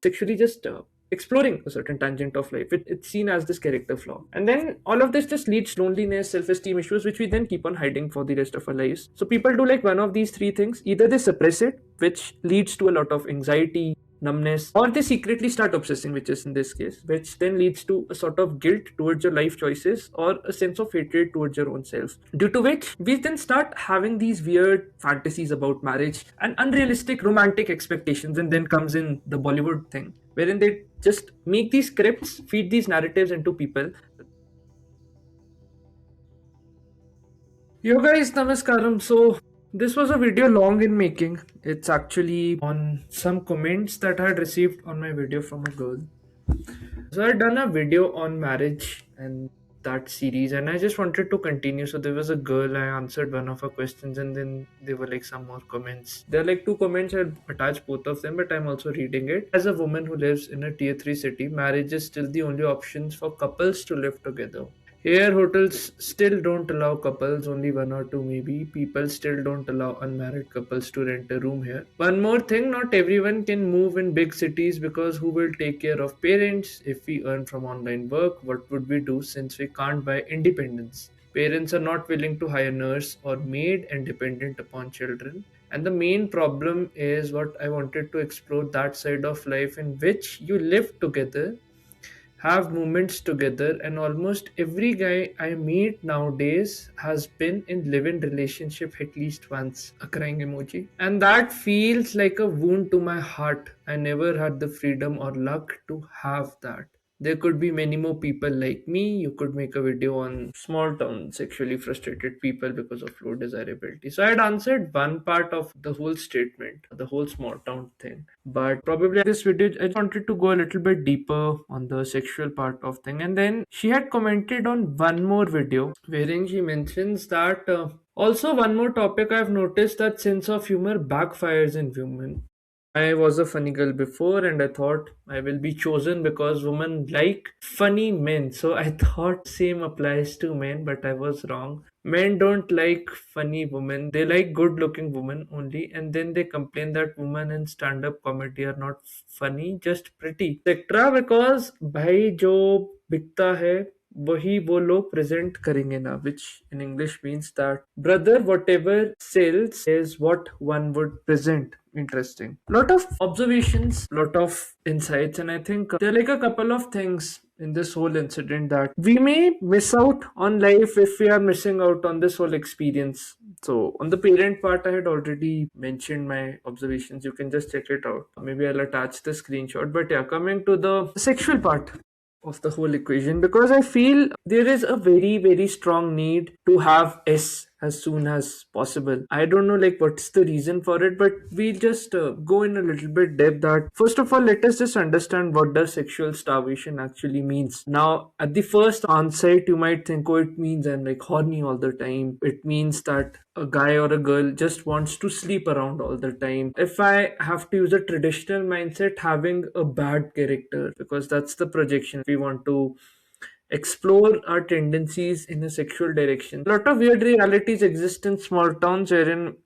sexually just exploring a certain tangent of life. It's seen as this character flaw. And then all of this just leads to loneliness, self-esteem issues, which we then keep on hiding for the rest of our lives. So people do like one of these three things. Either they suppress it, which leads to a lot of anxiety, numbness, or they secretly start obsessing, which is in this case, which then leads to a sort of guilt towards your life choices or a sense of hatred towards your own self, due to which we then start having these weird fantasies about marriage and unrealistic romantic expectations. And then comes in the Bollywood thing, wherein they just make these scripts, feed these narratives into people. Yo guys, namaskaram. So this was a video long in making. It's actually on some comments that I had received on my video from a girl. So I'd done a video on marriage and that series, and I just wanted to continue. So there was a girl, I answered one of her questions, and then there were like some more comments. There are like two comments, I'll attach both of them, but I'm also reading it. As a woman who lives in a tier 3 city, marriage is still the only option for couples to live together. Here, hotels still don't allow couples, only one or two maybe. People still don't allow unmarried couples to rent a room here. One more thing, not everyone can move in big cities because who will take care of parents? If we earn from online work, what would we do since we can't buy independence? Parents are not willing to hire nurse or maid and dependent upon children. And the main problem is what I wanted to explore, that side of life in which you live together, have moments together, and almost every guy I meet nowadays has been in live-in relationship at least once. A crying emoji. And that feels like a wound to my heart. I never had the freedom or luck to have that. There could be many more people like me. You could make a video on small town sexually frustrated people because of low desirability. So I had answered one part of the whole statement, the whole small town thing. But probably this video, I wanted to go a little bit deeper on the sexual part of thing. And then she had commented on one more video wherein she mentions that also one more topic I've noticed, that sense of humor backfires in women. I was a funny girl before and I thought I will be chosen because women like funny men. So I thought same applies to men, but I was wrong. Men don't like funny women. They like good looking women only, and then they complain that women in stand up comedy are not funny, just pretty. etc. Because भाई जो बिकता है वही वो लोग present करेंगे ना, which in English means that brother, whatever sells is what one would present. Interesting. Lot of observations, lot of insights, and I think there are like a couple of things in this whole incident that we may miss out on life if we are missing out on this whole experience. So on the parent part, I had already mentioned my observations. You can just check it out. Maybe I'll attach the screenshot. But yeah, coming to the sexual part of the whole equation, because I feel there is a very, very strong need to have S as soon as possible. I don't know like what's the reason for it, but we'll just go in a little bit depth. That first of all, let us just understand what does sexual starvation actually means. Now, at the first onset, you might think, oh, it means I'm like horny all the time. It means that a guy or a girl just wants to sleep around all the time. If I have to use a traditional mindset, having a bad character, because that's the projection we want to explore our tendencies in a sexual direction. A lot of weird realities exist in small towns wherein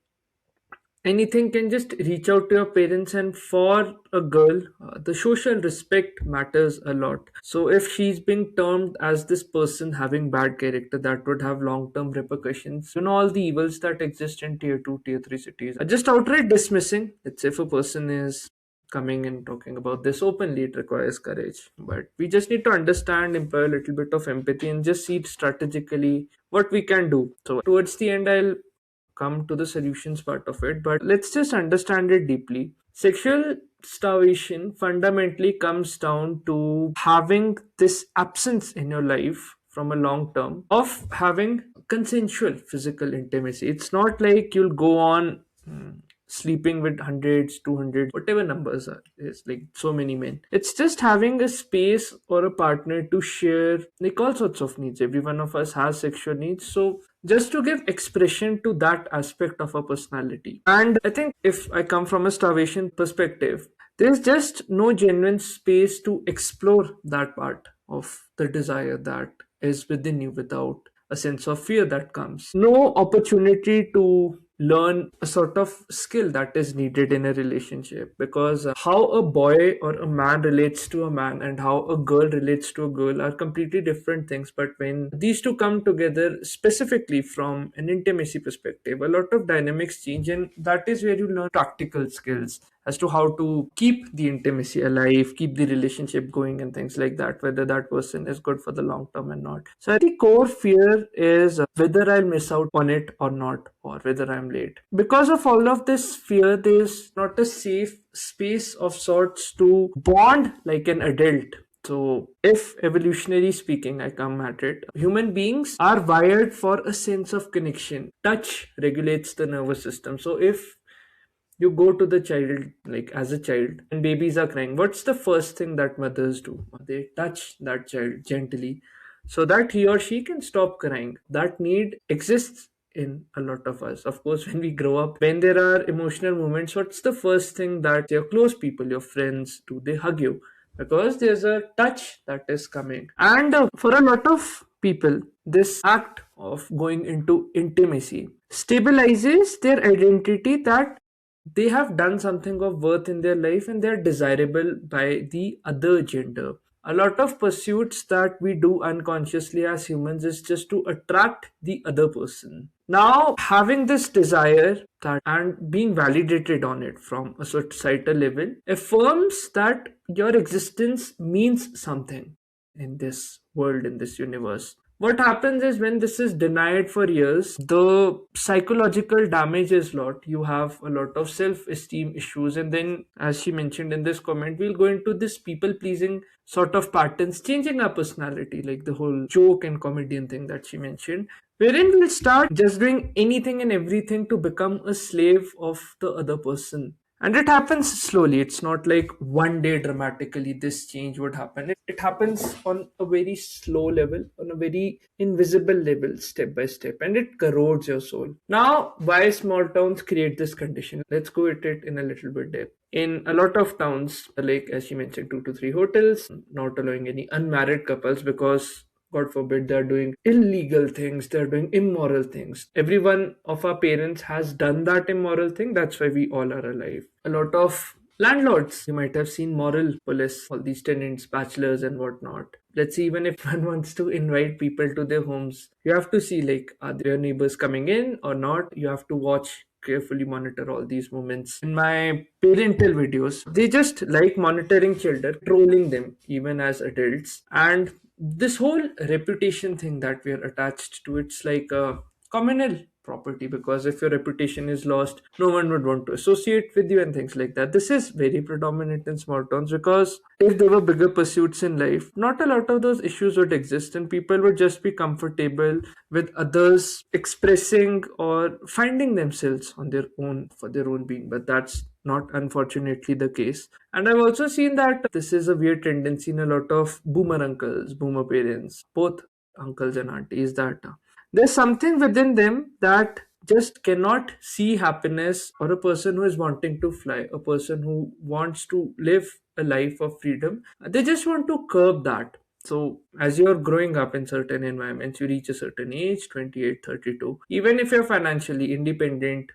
anything can just reach out to your parents, and for a girl the social respect matters a lot. So if she's being termed as this person having bad character, that would have long-term repercussions. You know, all the evils that exist in tier 2 tier 3 cities, just outright dismissing. Let's say if a person is coming and talking about this openly, it requires courage, but we just need to understand, employ a little bit of empathy, and just see strategically what we can do. So towards the end, I'll come to the solutions part of it, but let's just understand it deeply. Sexual starvation fundamentally comes down to having this absence in your life from a long term of having consensual physical intimacy. It's not like you'll go on sleeping with hundreds, 200, whatever numbers are, is like so many men. It's just having a space or a partner to share like all sorts of needs. Every one of us has sexual needs. So just to give expression to that aspect of our personality. And I think if I come from a starvation perspective, there's just no genuine space to explore that part of the desire that is within you without a sense of fear that comes. No opportunity to learn a sort of skill that is needed in a relationship, because how a boy or a man relates to a man and how a girl relates to a girl are completely different things. But when these two come together, specifically from an intimacy perspective, a lot of dynamics change, and that is where you learn practical skills as to how to keep the intimacy alive, keep the relationship going, and things like that, whether that person is good for the long term and not. So, the core fear is whether I'll miss out on it or not, or whether I'm late. Because of all of this fear, there's not a safe space of sorts to bond like an adult. So, if evolutionary speaking, I come at it, human beings are wired for a sense of connection. Touch regulates the nervous system. So, if you go to the child, like as a child, and babies are crying, what's the first thing that mothers do? They touch that child gently so that he or she can stop crying. That need exists in a lot of us. Of course, when we grow up, when there are emotional moments, what's the first thing that your close people, your friends do? They hug you, because there's a touch that is coming. And for a lot of people, this act of going into intimacy stabilizes their identity, that they have done something of worth in their life and they're desirable by the other gender. A lot of pursuits that we do unconsciously as humans is just to attract the other person. Now, having this desire that and being validated on it from a societal level affirms that your existence means something in this world, in this universe. What happens is, when this is denied for years, the psychological damage is lot. You have a lot of self-esteem issues, and then, as she mentioned in this comment, we'll go into this people-pleasing sort of patterns, changing our personality, like the whole joke and comedian thing that she mentioned, wherein we'll start just doing anything and everything to become a slave of the other person. And it happens slowly. It's not like one day dramatically this change would happen. It happens on a very slow level, on a very invisible level, step by step, and it corrodes your soul. Now, why small towns create this condition? Let's go at it in a little bit depth. In a lot of towns, like as she mentioned, 2 to 3 hotels, not allowing any unmarried couples, because God forbid, they're doing illegal things, they're doing immoral things. Every one of our parents has done that immoral thing. That's why we all are alive. A lot of landlords, you might have seen moral police, all these tenants, bachelors, and whatnot. Let's see, even if one wants to invite people to their homes, you have to see, like, are their neighbors coming in or not? You have to watch, carefully monitor all these moments. In my parental videos, they just like monitoring children, trolling them even as adults, and this whole reputation thing that we are attached to, it's like a communal property, because if your reputation is lost, no one would want to associate with you and things like that. This is very predominant in small towns, because if there were bigger pursuits in life, not a lot of those issues would exist, and people would just be comfortable with others expressing or finding themselves on their own for their own being. But that's not unfortunately the case. And I've also seen that this is a weird tendency in a lot of boomer uncles, boomer parents, both uncles and aunties, that there's something within them that just cannot see happiness, or a person who is wanting to fly, a person who wants to live a life of freedom. They just want to curb that. So, as you're growing up in certain environments, you reach a certain age, 28, 32. Even if you're financially independent,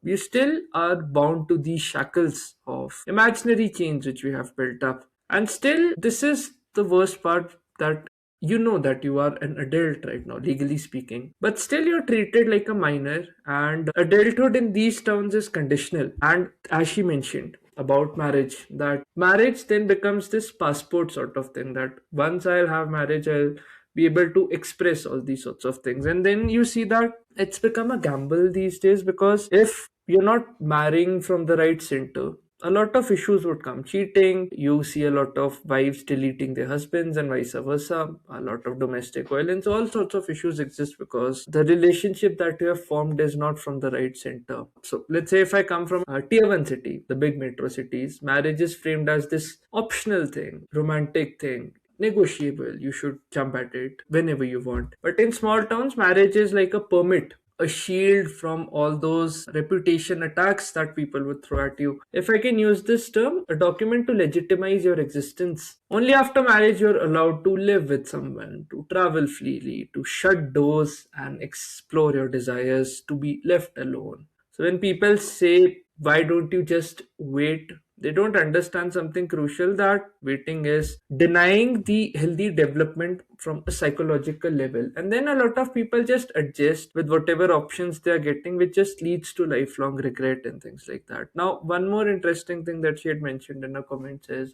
we still are bound to these shackles of imaginary chains which we have built up. And still, this is the worst part, that you know that you are an adult right now, legally speaking, but still you're treated like a minor, and adulthood in these towns is conditional. And as she mentioned about marriage, that marriage then becomes this passport sort of thing, that once I'll have marriage, I'll be able to express all these sorts of things. And then you see that it's become a gamble these days, because if you're not marrying from the right center, a lot of issues would come. Cheating, you see a lot of wives deleting their husbands and vice versa, a lot of domestic violence, all sorts of issues exist because the relationship that you have formed is not from the right center. So let's say if I come from a tier 1 city, the big metro cities, marriage is framed as this optional thing, romantic thing, negotiable. You should jump at it whenever you want. But in small towns, marriage is like a permit, a shield from all those reputation attacks that people would throw at you. If I can use this term, a document to legitimize your existence. Only after marriage you're allowed to live with someone, to travel freely, to shut doors and explore your desires, to be left alone. So when people say, why don't you just wait? They don't understand something crucial, that waiting is denying the healthy development from a psychological level. And then a lot of people just adjust with whatever options they are getting, which just leads to lifelong regret and things like that. Now, one more interesting thing that she had mentioned in her comments is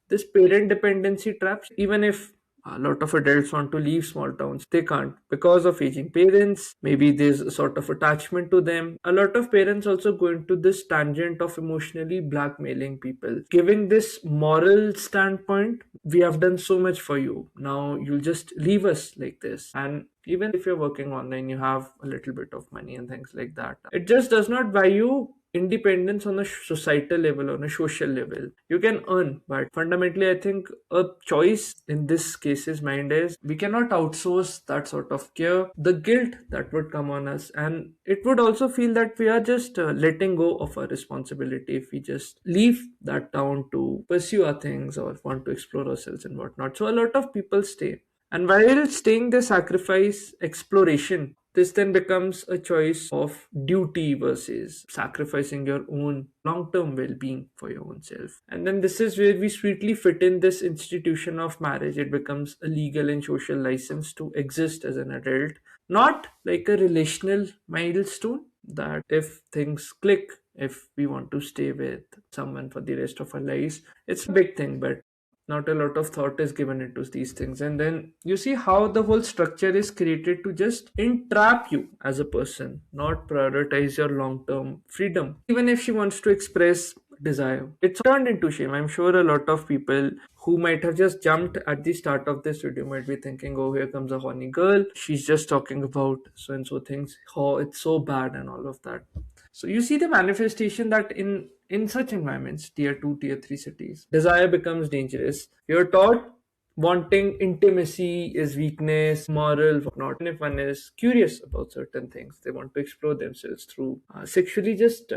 this parent dependency traps. Even if a lot of adults want to leave small towns, they can't because of aging parents. Maybe there's a sort of attachment to them. A lot of parents also go into this tangent of emotionally blackmailing people, giving this moral standpoint: we have done so much for you, now you'll just leave us like this. And even if you're working online, you have a little bit of money and things like that, it just does not value independence on a societal level, on a social level. You can earn, but fundamentally, I think a choice in this case's mind is we cannot outsource that sort of care. The guilt that would come on us, and it would also feel that we are just letting go of our responsibility if we just leave that town to pursue our things or want to explore ourselves and whatnot. So a lot of people stay, and while staying, they sacrifice exploration. This then becomes a choice of duty versus sacrificing your own long term well being for your own self. And then this is where we sweetly fit in this institution of marriage. It becomes a legal and social license to exist as an adult, not like a relational milestone that if things click, if we want to stay with someone for the rest of our lives, it's a big thing, but not a lot of thought is given into these things. And then you see how the whole structure is created to just entrap you as a person, not prioritize your long term freedom. Even if she wants to express desire, it's turned into shame. I'm sure a lot of people who might have just jumped at the start of this video might be thinking, oh, here comes a horny girl, she's just talking about so and so things, oh, it's so bad and all of that. So you see the manifestation that in such environments, tier 2, tier 3 cities, desire becomes dangerous. You're taught wanting intimacy is weakness, moral, whatnot. And if one is curious about certain things, they want to explore themselves through sexually just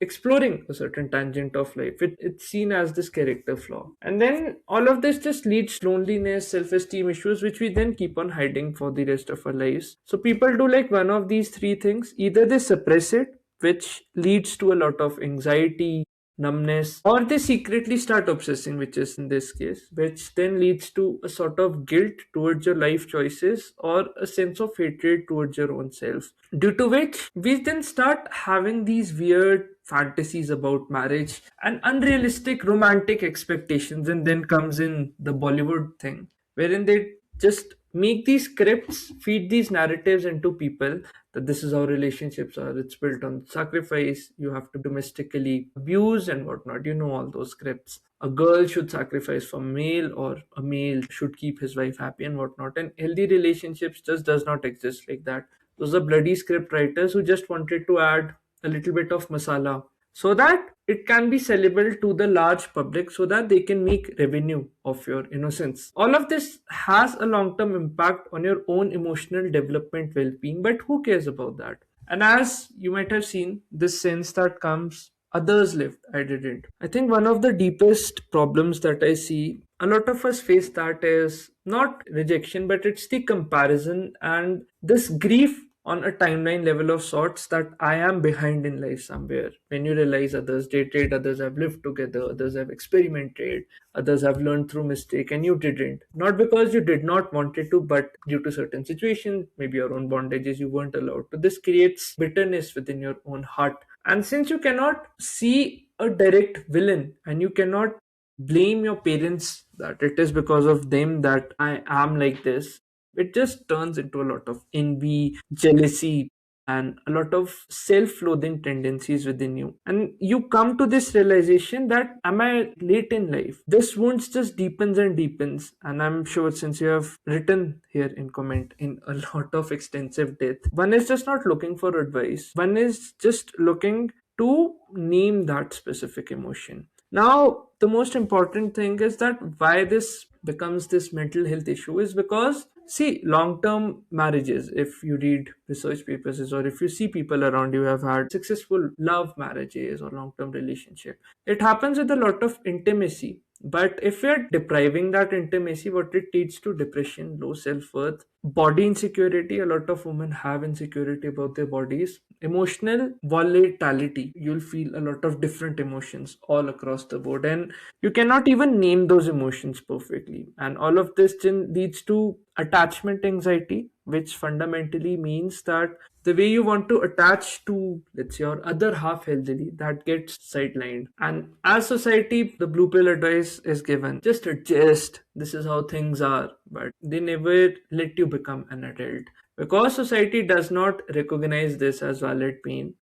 exploring a certain tangent of life. It's seen as this character flaw. And then all of this just leads to loneliness, self-esteem issues, which we then keep on hiding for the rest of our lives. So people do like one of these three things. Either they suppress it, which leads to a lot of anxiety, numbness, or they secretly start obsessing, which is in this case, which then leads to a sort of guilt towards your life choices or a sense of hatred towards your own self, due to which we then start having these weird fantasies about marriage and unrealistic romantic expectations. And then comes in the Bollywood thing, wherein they just make these scripts, feed these narratives into people, that this is how relationships are. It's built on sacrifice. You have to domestically abuse and whatnot. You know all those scripts. A girl should sacrifice for male, or a male should keep his wife happy and whatnot. And healthy relationships just does not exist like that. Those are bloody script writers who just wanted to add a little bit of masala so that it can be sellable to the large public, so that they can make revenue of your innocence. All of this has a long-term impact on your own emotional development well-being, but who cares about that? And as you might have seen, this sense that comes, others lived, I didn't. I think one of the deepest problems that I see a lot of us face, that is not rejection, but it's the comparison and this grief on a timeline level of sorts, that I am behind in life somewhere. When you realize others dated, others have lived together, others have experimented, others have learned through mistake, and you didn't. Not because you did not want it to, but due to certain situations, maybe your own bondages, you weren't allowed to. This creates bitterness within your own heart. And since you cannot see a direct villain, and you cannot blame your parents that it is because of them that I am like this, it just turns into a lot of envy, jealousy, and a lot of self-loathing tendencies within you. And you come to this realization that, am I late in life? This wound just deepens and deepens. And I'm sure, since you have written here in comment in a lot of extensive depth, one is just not looking for advice, one is just looking to name that specific emotion. Now, the most important thing is that why this becomes this mental health issue is because, see, long term marriages, if you read research papers, or if you see people around you have had successful love marriages or long term relationship, it happens with a lot of intimacy. But if we're depriving that intimacy, what it leads to: depression, low self worth, body insecurity. A lot of women have insecurity about their bodies. emotional volatility. You'll feel a lot of different emotions all across the board, and you cannot even name those emotions perfectly. And all of this then leads to attachment anxiety, which fundamentally means that the way you want to attach to, let's say, your other half healthily, that gets sidelined. And as society, the blue pill advice is given, just adjust, this is how things are, but they never let you become an adult, because society does not recognize this as valid pain.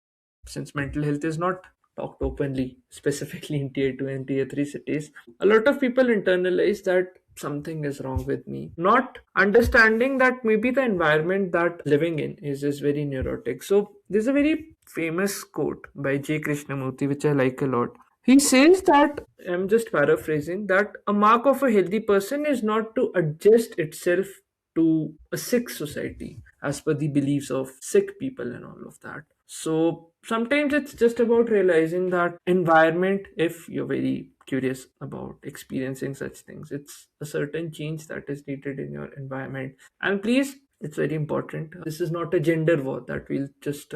Since mental health is not talked openly, specifically in tier 2 and tier 3 cities, a lot of people internalize that something is wrong with me, not understanding that maybe the environment that living in is very neurotic. So there's a very famous quote by J Krishnamurti which I like a lot. He says that, I'm just paraphrasing, that a mark of a healthy person is not to adjust itself to a sick society as per the beliefs of sick people and all of that. So sometimes it's just about realizing that environment, if you're very curious about experiencing such things, it's a certain change that is needed in your environment. And please, it's very important, this is not a gender war that we'll just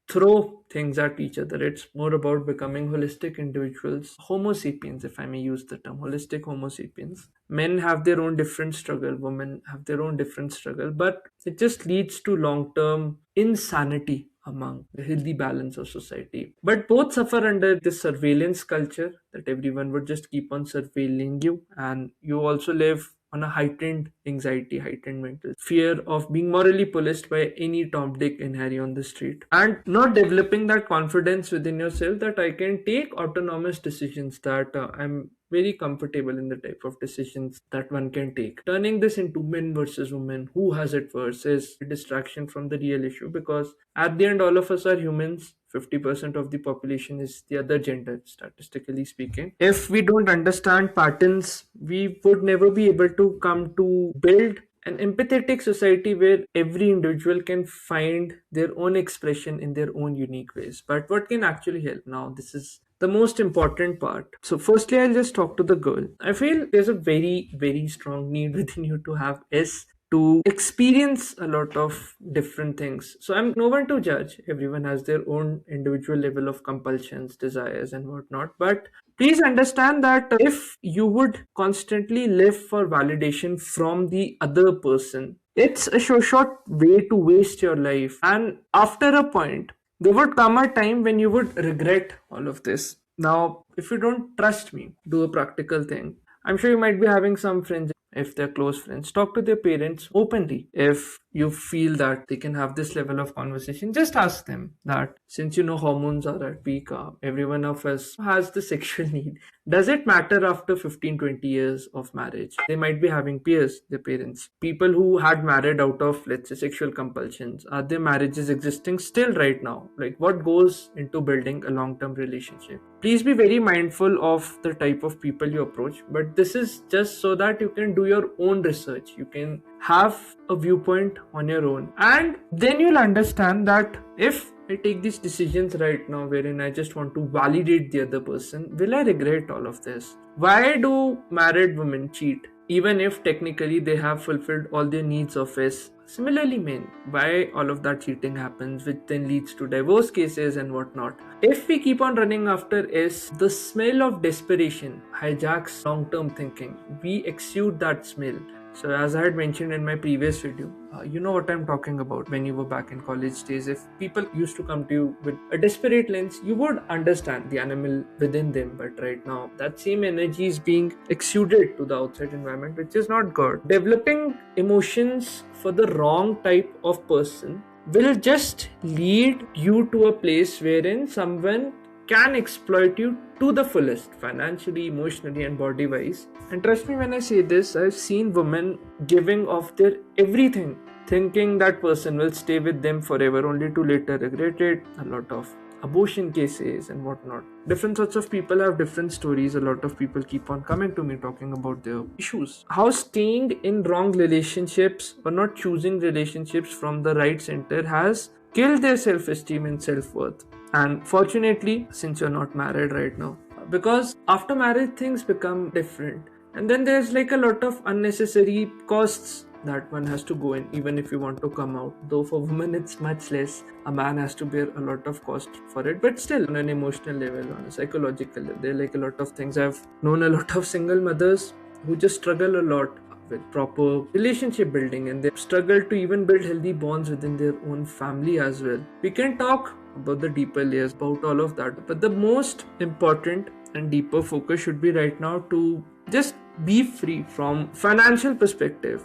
throw things at each other. It's more about becoming holistic individuals, homo sapiens, if I may use the term, holistic homo sapiens. Men have their own different struggle, women have their own different struggle, but it just leads to long term insanity among the healthy balance of society. But both suffer under this surveillance culture that everyone would just keep on surveilling you, and you also live on a heightened anxiety, heightened mental fear of being morally policed by any Tom, Dick, and Harry on the street, and not developing that confidence within yourself that I can take autonomous decisions, that I'm very comfortable in the type of decisions that one can take. Turning this into men versus women, who has it worse, is a distraction from the real issue, because at the end, all of us are humans. 50% of the population is the other gender, statistically speaking. If we don't understand patterns, we would never be able to come to build an empathetic society where every individual can find their own expression in their own unique ways. But what can actually help? Now, this is the most important part. So, firstly, I'll just talk to the girl. I feel there's a very, very strong need within you to have S, to experience a lot of different things. So I'm no one to judge. Everyone has their own individual level of compulsions, desires, and whatnot. But please understand that if you would constantly live for validation from the other person, it's a short way to waste your life. And after a point, there would come a time when you would regret all of this. Now, if you don't trust me, do a practical thing. I'm sure you might be having some friends, if they're close friends, talk to their parents openly. If you feel that they can have this level of conversation, just ask them that, since you know hormones are at peak, every one of us has the sexual need. Does it matter after 15, 20 years of marriage? They might be having peers, their parents, people who had married out of, let's say, sexual compulsions. Are their marriages existing still right now? Like, what goes into building a long-term relationship? Please be very mindful of the type of people you approach, but this is just so that you can do your own research. You can have a viewpoint on your own, and then you'll understand that if I take these decisions right now wherein I just want to validate the other person, will I regret all of this? Why do married women cheat even if technically they have fulfilled all their needs of S? Similarly, men, why all of that cheating happens, which then leads to divorce cases and whatnot. If we keep on running after S, the smell of desperation hijacks long-term thinking. We exude that smell. So as I had mentioned in my previous video, you know what I'm talking about. When you were back in college days, if people used to come to you with a desperate lens, you would understand the animal within them. But right now, that same energy is being exuded to the outside environment, which is not good. Developing emotions for the wrong type of person will just lead you to a place wherein someone can exploit you to the fullest, financially, emotionally, and body wise. And trust me when I say this, I've seen women giving of their everything, thinking that person will stay with them forever, only to later regret it. A lot of abortion cases and whatnot. Different sorts of people have different stories. A lot of people keep on coming to me talking about their issues. How staying in wrong relationships or not choosing relationships from the right center has killed their self-esteem and self-worth. And fortunately, since you're not married right now, because after marriage things become different, and then there's like a lot of unnecessary costs that one has to go in even if you want to come out, though for women it's much less. A man has to bear a lot of cost for it, but still on an emotional level, on a psychological level, there are like a lot of things. I've known a lot of single mothers who just struggle a lot with proper relationship building, and they struggle to even build healthy bonds within their own family as well. We can talk about the deeper layers about all of that, but the most important and deeper focus should be right now to just be free from financial perspective,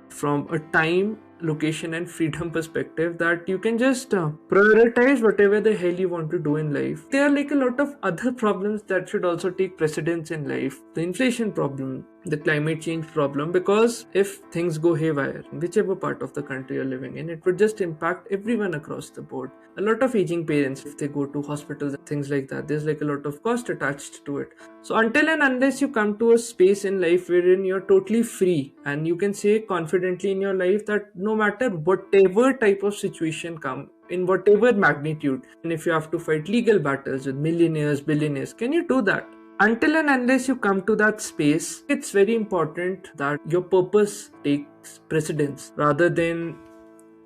from a time, location and freedom perspective, that you can just prioritize whatever the hell you want to do in life. There are like a lot of other problems that should also take precedence in life. The inflation problem, the climate change problem, because if things go haywire in whichever part of the country you're living in, it would just impact everyone across the board. A lot of aging parents, if they go to hospitals and things like that, there's like a lot of cost attached to it. So until and unless you come to a space in life wherein you're totally free and you can say confidently in your life that no matter whatever type of situation come, in whatever magnitude, and if you have to fight legal battles with millionaires, billionaires, can you do that? Until and unless you come to that space, it's very important that your purpose takes precedence rather than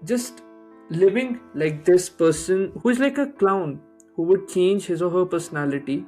just living like this person who is like a clown, who would change his or her personality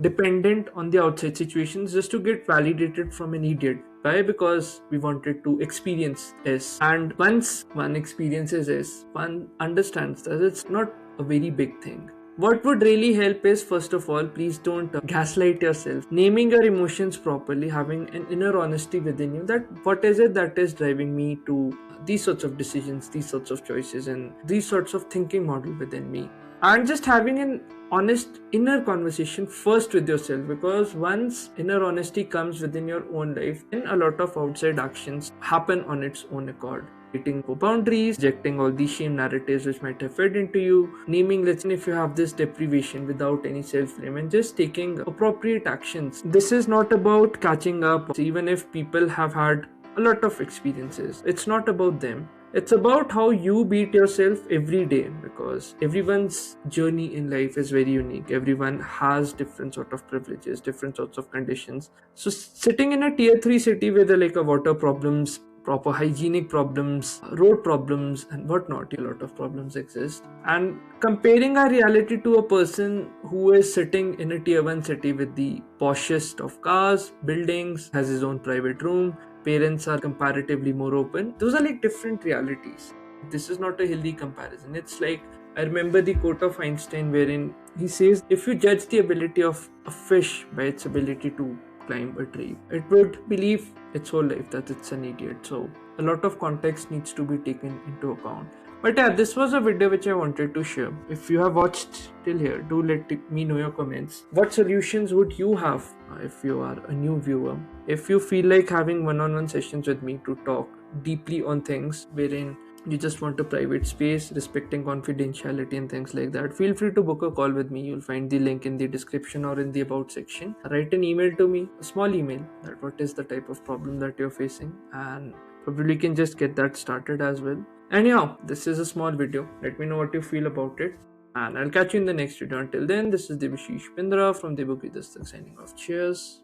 dependent on the outside situations just to get validated from an idiot. Why? Because we wanted to experience S. And once one experiences S, one understands that it's not a very big thing. What would really help is, first of all, please don't gaslight yourself. Naming your emotions properly, having an inner honesty within you, that what is it that is driving me to these sorts of decisions, these sorts of choices, and these sorts of thinking model within me. And just having an honest inner conversation first with yourself, because once inner honesty comes within your own life, then a lot of outside actions happen on its own accord. Setting boundaries, rejecting all these shame narratives which might have fed into you, naming, let's say, if you have this deprivation without any self-blame, and just taking appropriate actions. This is not about catching up, even if people have had a lot of experiences. It's not about them. It's about how you beat yourself every day, because everyone's journey in life is very unique. Everyone has different sort of privileges, different sorts of conditions. So sitting in a tier 3 city where there are like a water problems, proper hygienic problems, road problems and whatnot, a lot of problems exist, and comparing our reality to a person who is sitting in a tier 1 city with the poshest of cars, buildings, has his own private room, parents are comparatively more open. Those are like different realities. This is not a healthy comparison. It's like, I remember the quote of Einstein wherein he says, if you judge the ability of a fish by its ability to climb a tree, it would believe its whole life that it's an idiot. So a lot of context needs to be taken into account. But yeah, this was a video which I wanted to share. If you have watched till here, do let me know your comments. What solutions would you have if you are a new viewer? If you feel like having one-on-one sessions with me to talk deeply on things wherein you just want a private space, respecting confidentiality and things like that, feel free to book a call with me. You'll find the link in the description or in the about section. Write an email to me, a small email, that what is the type of problem that you're facing, and probably can just get that started as well. Anyhow, this is a small video. Let me know what you feel about it, and I'll catch you in the next video. Until then, this is Debu Ki Dastak from Debu Ki Dastak signing off. Cheers.